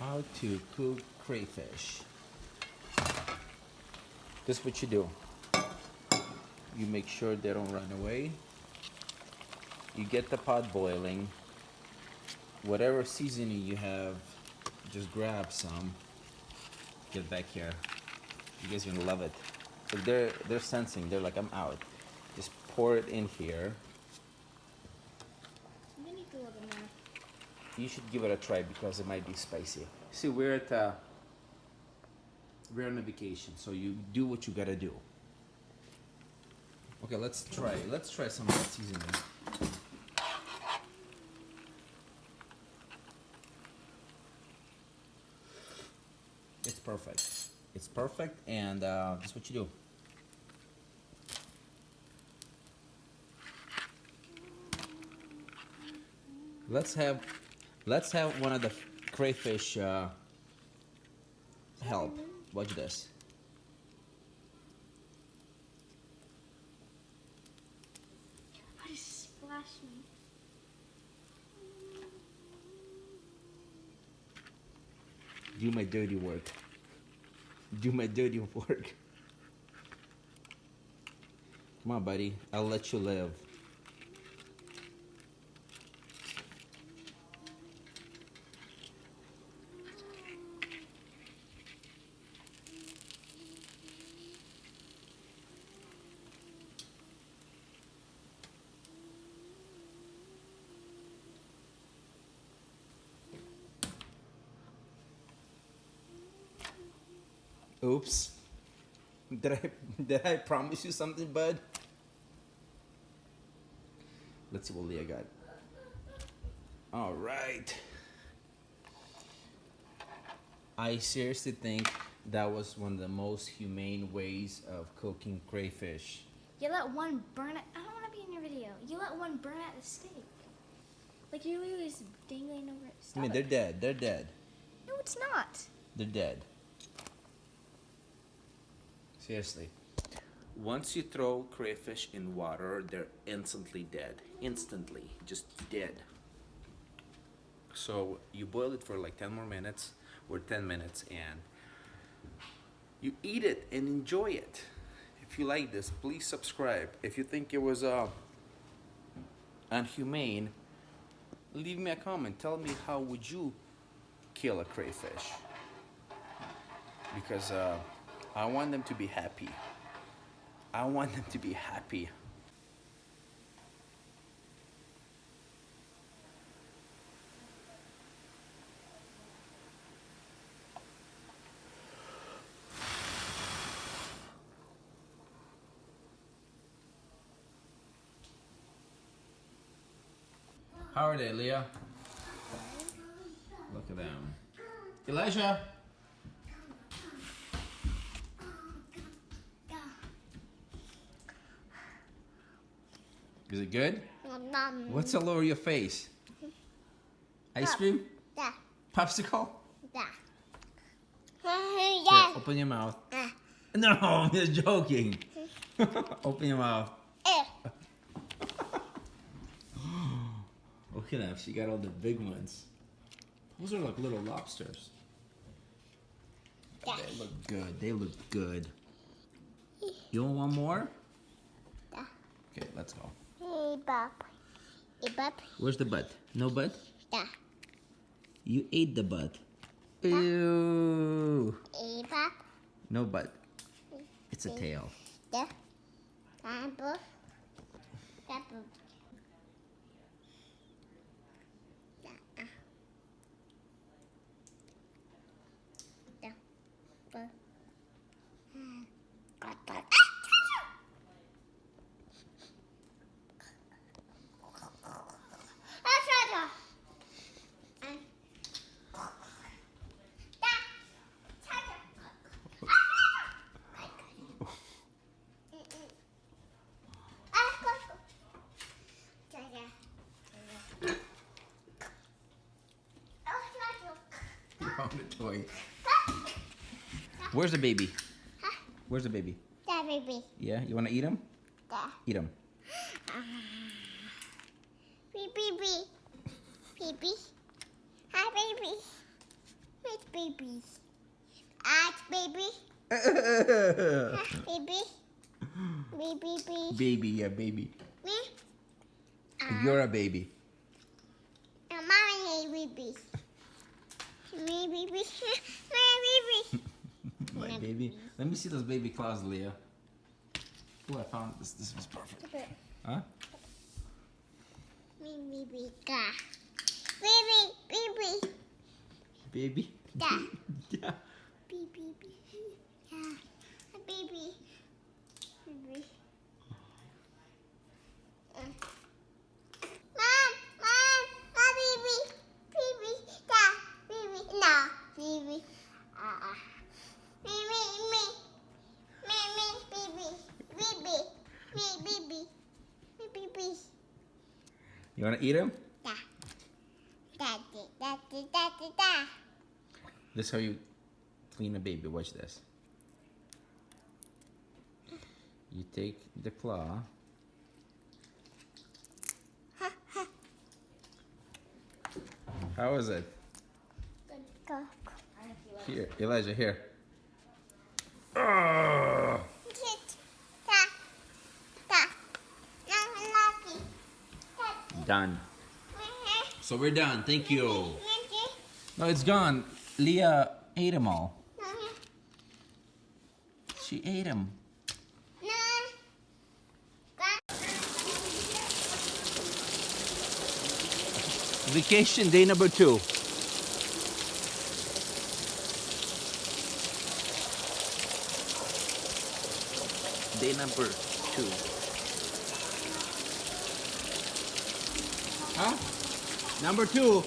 How to cook crayfish. This is what you do. You make sure they don't run away. You get the pot boiling. Whatever seasoning you have, just grab some. Get back here. You guys are gonna love it. Like they're sensing. They're like, I'm out. Just pour it in here. I'm gonna do a little more. You should give it a try because it might be spicy. See, we're on a vacation, so you do what you gotta do. Okay, let's try some of that seasoning. It's perfect. It's perfect, and that's what you do. Let's have one of the crayfish help. Watch this. Why does it splash me? Do my dirty work. Do my dirty work. Come on, buddy. I'll let you live. Oops. Did I promise you something, bud? Let's see what Leah got. All right. I seriously think that was one of the most humane ways of cooking crayfish. You let one burn it. I don't want to be in your video. You let one burn at the steak. Like you're literally just dangling over it. I mean, they're dead. They're dead. No, it's not. They're dead. Seriously. Once you throw crayfish in water, they're instantly dead. Instantly. Just dead. So you boil it for like 10 more minutes or 10 minutes and you eat it and enjoy it. If you like this, please subscribe. If you think it was unhumane, leave me a comment. Tell me how would you kill a crayfish. Because I want them to be happy. I want them to be happy. How are they, Leah? Look at them. Elijah! Is it good? What's all over your face? Ice cream? Yeah. Popsicle? Yeah. Here, open your mouth. No, I'm just joking. Open your mouth. Look at that. She got all the big ones. Those are like little lobsters. Yeah. They look good. They look good. You want one more? Yeah. Okay, let's go. Hey, Bob. Hey, Bob. Where's the butt? No butt? Yeah. You ate the butt. Ew. Hey, Bob. No butt. It's a tail. Yeah. Apple. Apple. You found a toy. Where's the baby? Where's the baby? Yeah, baby. Yeah, you want to eat him? Yeah. Eat him. Baby. Baby. Hi, baby. Wait, baby. Ask baby. Baby. Baby. Baby, yeah, baby. Me. You're a baby. Mommy, baby. Me, baby. My baby. My baby. Let me see those baby claws, Leah. Oh, I found this. This was perfect. Huh? Me, baby. Ka. Baby. Baby? Da. Yeah. Baby. Yeah. Baby. Baby. Mom, baby. Baby. Da. Baby. No. Baby. Me. Baby. Baby. You want to eat him? Da. Da. This is how you clean a baby. Watch this. You take the claw. How is it? Go. Here, Elijah, here. Oh! Done. So we're done. Thank you. No, it's gone. Leah ate them all. She ate them. Vacation day number 2. Day number 2. Huh? Number 2.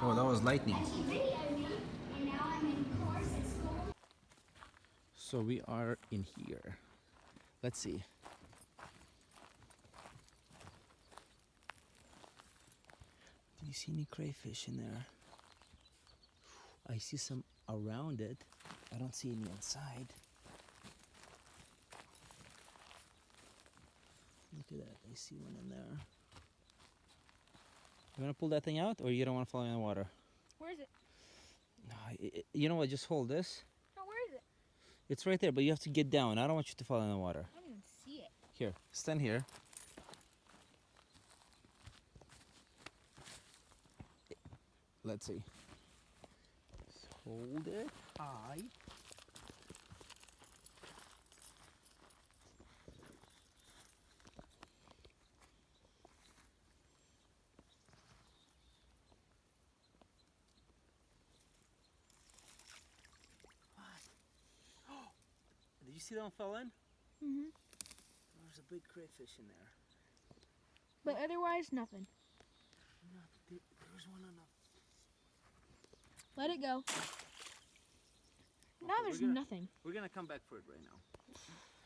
Oh, that was lightning. So we are in here. Let's see. Do you see any crayfish in there? I see some around it. I don't see any inside. Look at that. I see one in there. You want to pull that thing out, or you don't want to fall in the water? Where is it? No, you know what? Just hold this. No, where is it? It's right there, but you have to get down. I don't want you to fall in the water. I don't even see it. Here, stand here. Let's see. Just hold it high. Did you see that one fell in? Mm-hmm. There's a big crayfish in there. But otherwise, nothing. No, there's one on the... Let it go. Now Okay, there's we're gonna- nothing. We're gonna come back for it right now.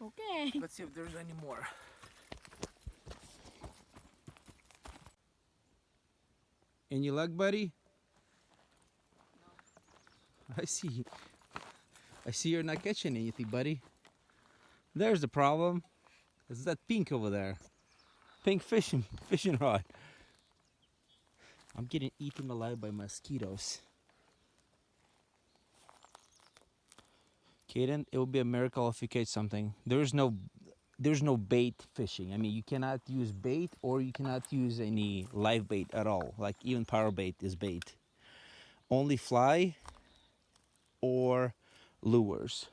Okay. Let's see if there's any more. Any luck, buddy? No. I see you're not catching anything, buddy. There's the problem. It's that pink over there. Pink fishing rod. I'm getting eaten alive by mosquitoes. Kaden, it would be a miracle if you catch something. There's no bait fishing. I mean, you cannot use bait, or you cannot use any live bait at all. Like even power bait is bait. Only fly or lures.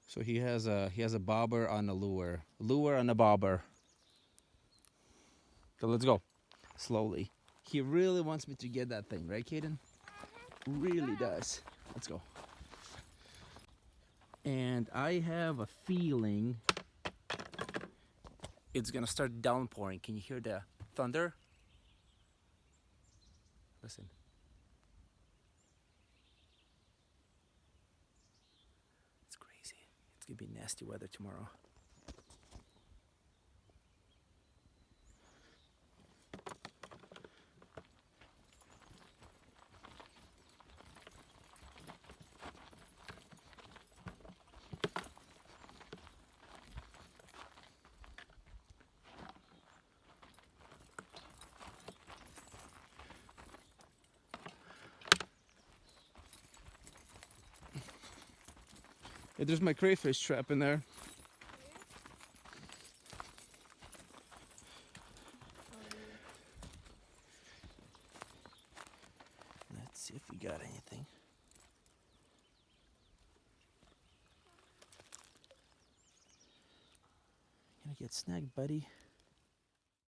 So he has a bobber on a lure on a bobber. So let's go slowly. He really wants me to get that thing, right, Kaden? Really does. Let's go. And I have a feeling it's gonna start downpouring. Can you hear the thunder? Listen. It's crazy. It's gonna be nasty weather tomorrow. There's my crayfish trap in there. Let's see if we got anything. Gonna get snagged, buddy.